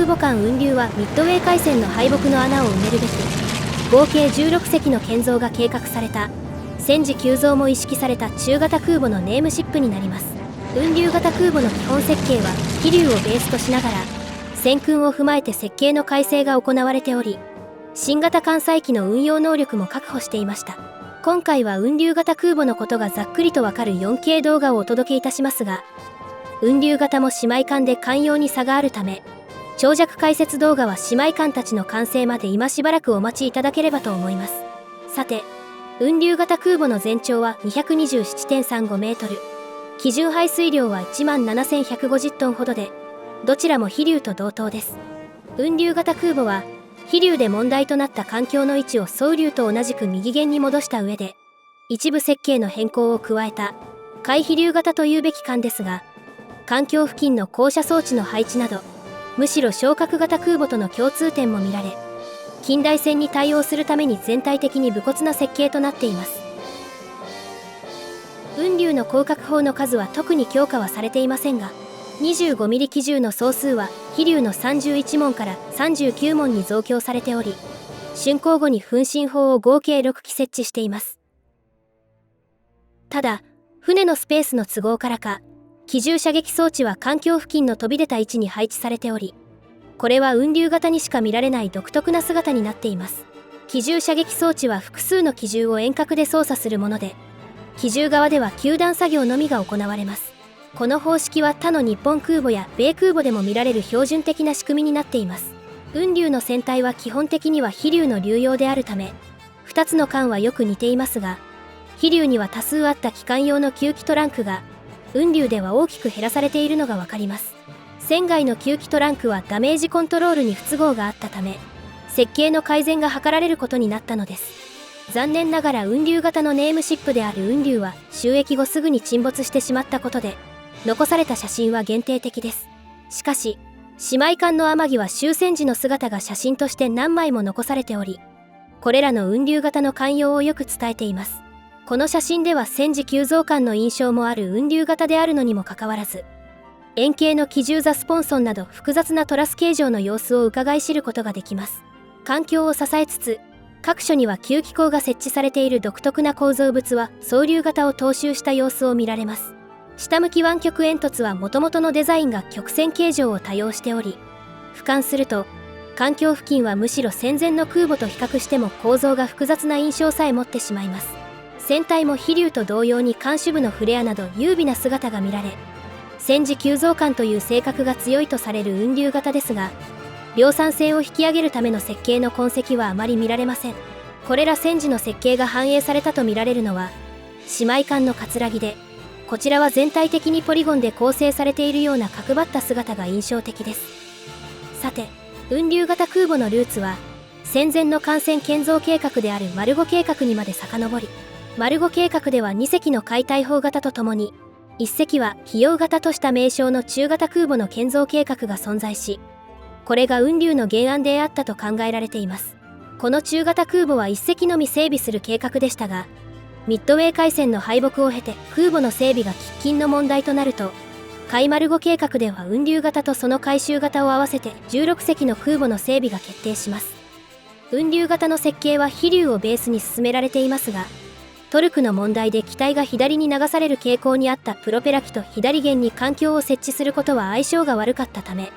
空母艦雲龍はミッドウェー海戦の敗北の穴を埋めるべく、合計16隻の建造が計画された、戦時急増も意識された中型空母のネームシップになります。雲龍型空母の基本設計は飛龍をベースとしながら、戦訓を踏まえて設計の改正が行われており、新型艦載機の運用能力も確保していました。今回は雲龍型空母のことがざっくりとわかる 4K 動画をお届けいたしますが、雲龍型も姉妹艦で艦用に差があるため、長尺解説動画は姉妹艦たちの完成まで今しばらくお待ちいただければと思います。さて、雲龍型空母の全長は 227.35 メートル、基準排水量は 17,150 トンほどで、どちらも飛龍と同等です。雲龍型空母は、飛龍で問題となった艦橋の位置を双龍と同じく右舷に戻した上で、一部設計の変更を加えた海飛龍型というべき艦ですが、艦橋付近の降車装置の配置など、むしろ昇格型空母との共通点も見られ、近代戦に対応するために全体的に武骨な設計となっています。雲龍の広角砲の数は特に強化はされていませんが、25ミリ機銃の総数は飛龍の31門から39門に増強されており、竣工後に噴進砲を合計6機設置しています。ただ、船のスペースの都合からか、機銃射撃装置は艦橋付近の飛び出た位置に配置されており、これは雲龍型にしか見られない独特な姿になっています。機銃射撃装置は複数の機銃を遠隔で操作するもので、機銃側では糾弾作業のみが行われます。この方式は他の日本空母や米空母でも見られる標準的な仕組みになっています。雲龍の船体は基本的には飛龍の流用であるため、2つの艦はよく似ていますが、飛龍には多数あった機関用の吸気トランクが、雲龍では大きく減らされているのがわかります。船外の吸気トランクはダメージコントロールに不都合があったため、設計の改善が図られることになったのです。残念ながら雲龍型のネームシップである雲龍は就役後すぐに沈没してしまったことで、残された写真は限定的です。しかし、姉妹艦の天城は終戦時の姿が写真として何枚も残されており、これらの雲龍型の艦用をよく伝えています。この写真では戦時急増艦の印象もある雲龍型であるのにもかかわらず、円形の機銃座スポンソンなど複雑なトラス形状の様子を伺い知ることができます。艦橋を支えつつ、各所には吸気口が設置されている独特な構造物は双龍型を踏襲した様子を見られます。下向き湾曲煙突は元々のデザインが曲線形状を多用しており、俯瞰すると、艦橋付近はむしろ戦前の空母と比較しても構造が複雑な印象さえ持ってしまいます。船体も飛龍と同様に艦首部のフレアなど優美な姿が見られ、戦時急増艦という性格が強いとされる雲龍型ですが、量産性を引き上げるための設計の痕跡はあまり見られません。これら戦時の設計が反映されたと見られるのは、姉妹艦の葛城で、こちらは全体的にポリゴンで構成されているような角張った姿が印象的です。さて、雲龍型空母のルーツは、戦前の艦船建造計画である丸5計画にまで遡り、丸5計画では2隻の解体砲型とともに、1隻は費用型とした名称の中型空母の建造計画が存在し、これが雲龍の原案であったと考えられています。この中型空母は1隻のみ整備する計画でしたが、ミッドウェー海戦の敗北を経て空母の整備が喫緊の問題となると、海丸5計画では雲龍型とその改修型を合わせて16隻の空母の整備が決定します。雲龍型の設計は飛龍をベースに進められていますが、トルクの問題で機体が左に流される傾向にあったプロペラ機と左舷に艦橋を設置することは相性が悪かったため、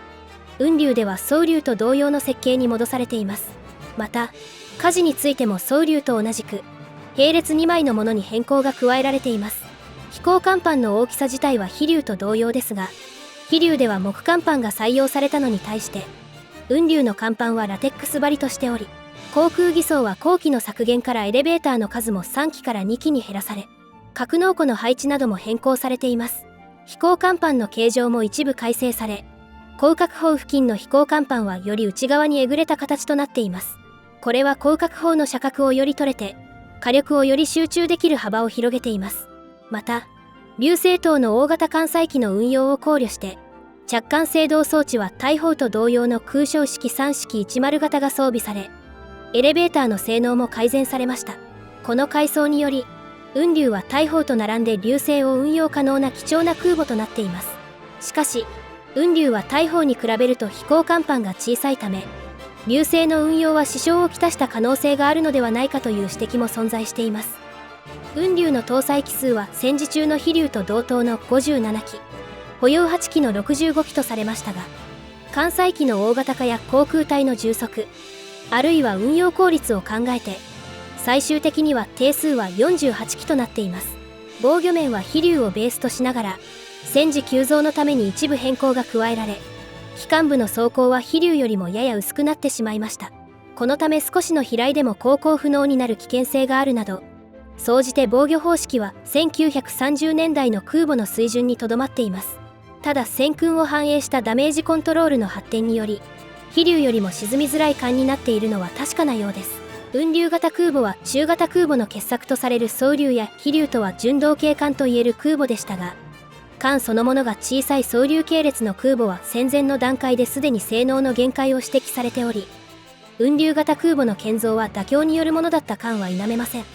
雲龍では双龍と同様の設計に戻されています。また、舵についても双龍と同じく、並列2枚のものに変更が加えられています。飛行甲板の大きさ自体は飛龍と同様ですが、飛龍では木甲板が採用されたのに対して、雲龍の甲板はラテックス張りとしており、航空偽装は工期の削減からエレベーターの数も3機から2機に減らされ、格納庫の配置なども変更されています。飛行甲板の形状も一部改正され、広角砲付近の飛行甲板はより内側にえぐれた形となっています。これは広角砲の射角をより取れて、火力をより集中できる幅を広げています。また、竜星等の大型艦載機の運用を考慮して、着艦制動装置は大砲と同様の空小式3式10型が装備され、エレベーターの性能も改善されました。この改装により、雲龍は大砲と並んで竜星を運用可能な貴重な空母となっています。しかし、雲龍は大砲に比べると飛行甲板が小さいため、龍星の運用は支障をきたした可能性があるのではないかという指摘も存在しています。雲龍の搭載機数は戦時中の飛龍と同等の57機、保有8機の65機とされましたが、艦載機の大型化や航空隊の充足、あるいは運用効率を考えて、最終的には定数は48機となっています。防御面は飛龍をベースとしながら、戦時急増のために一部変更が加えられ、機関部の装甲は飛龍よりもやや薄くなってしまいました。このため少しの飛来でも航行不能になる危険性があるなど、総じて防御方式は1930年代の空母の水準にとどまっています。ただ戦訓を反映したダメージコントロールの発展により、飛龍よりも沈みづらい艦になっているのは確かなようです。雲龍型空母は中型空母の傑作とされる双龍や飛龍とは準同型艦といえる空母でしたが、艦そのものが小さい双龍系列の空母は戦前の段階ですでに性能の限界を指摘されており、雲龍型空母の建造は妥協によるものだった艦は否めません。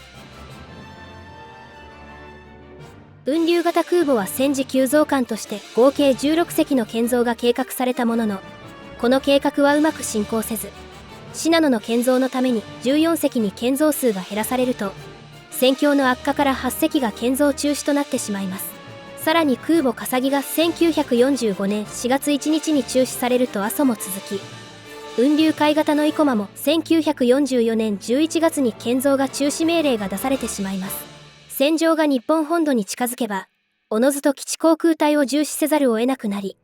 雲龍型空母は戦時急増艦として合計16隻の建造が計画されたものの、この計画はうまく進行せず、信濃の建造のために14隻に建造数が減らされると、戦況の悪化から8隻が建造中止となってしまいます。さらに空母笠木が1945年4月1日に中止されると阿蘇も続き、雲龍海型の生駒も1944年11月に建造が中止命令が出されてしまいます。戦場が日本本土に近づけば、おのずと基地航空隊を重視せざるを得なくなり、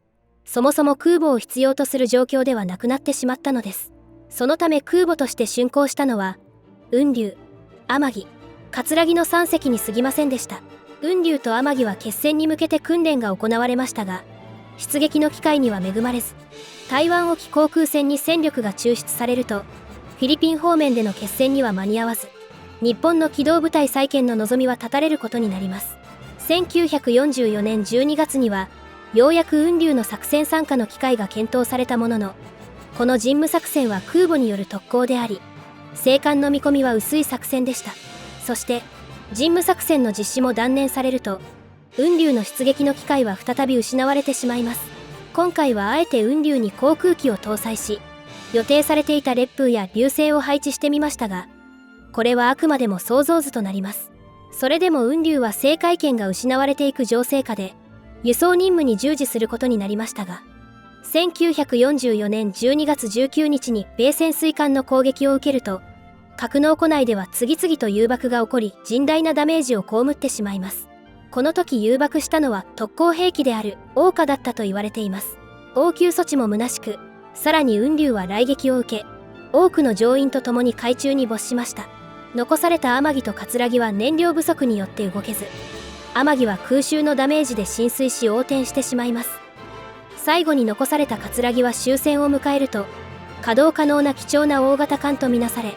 そもそも空母を必要とする状況ではなくなってしまったのです。そのため空母として竣工したのは、雲龍、天城、葛城の3隻に過ぎませんでした。雲龍と天城は決戦に向けて訓練が行われましたが、出撃の機会には恵まれず、台湾沖航空戦に戦力が抽出されると、フィリピン方面での決戦には間に合わず、日本の機動部隊再建の望みは絶たれることになります。1944年12月には、ようやく雲龍の作戦参加の機会が検討されたものの、この陣務作戦は空母による特攻であり、生還の見込みは薄い作戦でした。そして、陣務作戦の実施も断念されると、雲龍の出撃の機会は再び失われてしまいます。今回はあえて雲龍に航空機を搭載し、予定されていた烈風や流星を配置してみましたが、これはあくまでも想像図となります。それでも雲龍は制海権が失われていく情勢下で、輸送任務に従事することになりましたが、1944年12月19日に米潜水艦の攻撃を受けると、格納庫内では次々と誘爆が起こり甚大なダメージを被ってしまいます。この時誘爆したのは特攻兵器である桜花だったと言われています。応急措置も虚しく、さらに雲龍は雷撃を受け、多くの乗員と共に海中に没しました。残された天城と葛城は燃料不足によって動けず、天城は空襲のダメージで浸水し横転してしまいます。最後に残された葛城は終戦を迎えると、稼働可能な貴重な大型艦とみなされ、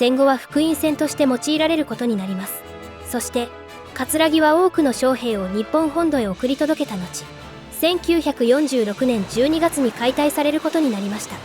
戦後は福音戦として用いられることになります。そして、葛城は多くの将兵を日本本土へ送り届けた後、1946年12月に解体されることになりました。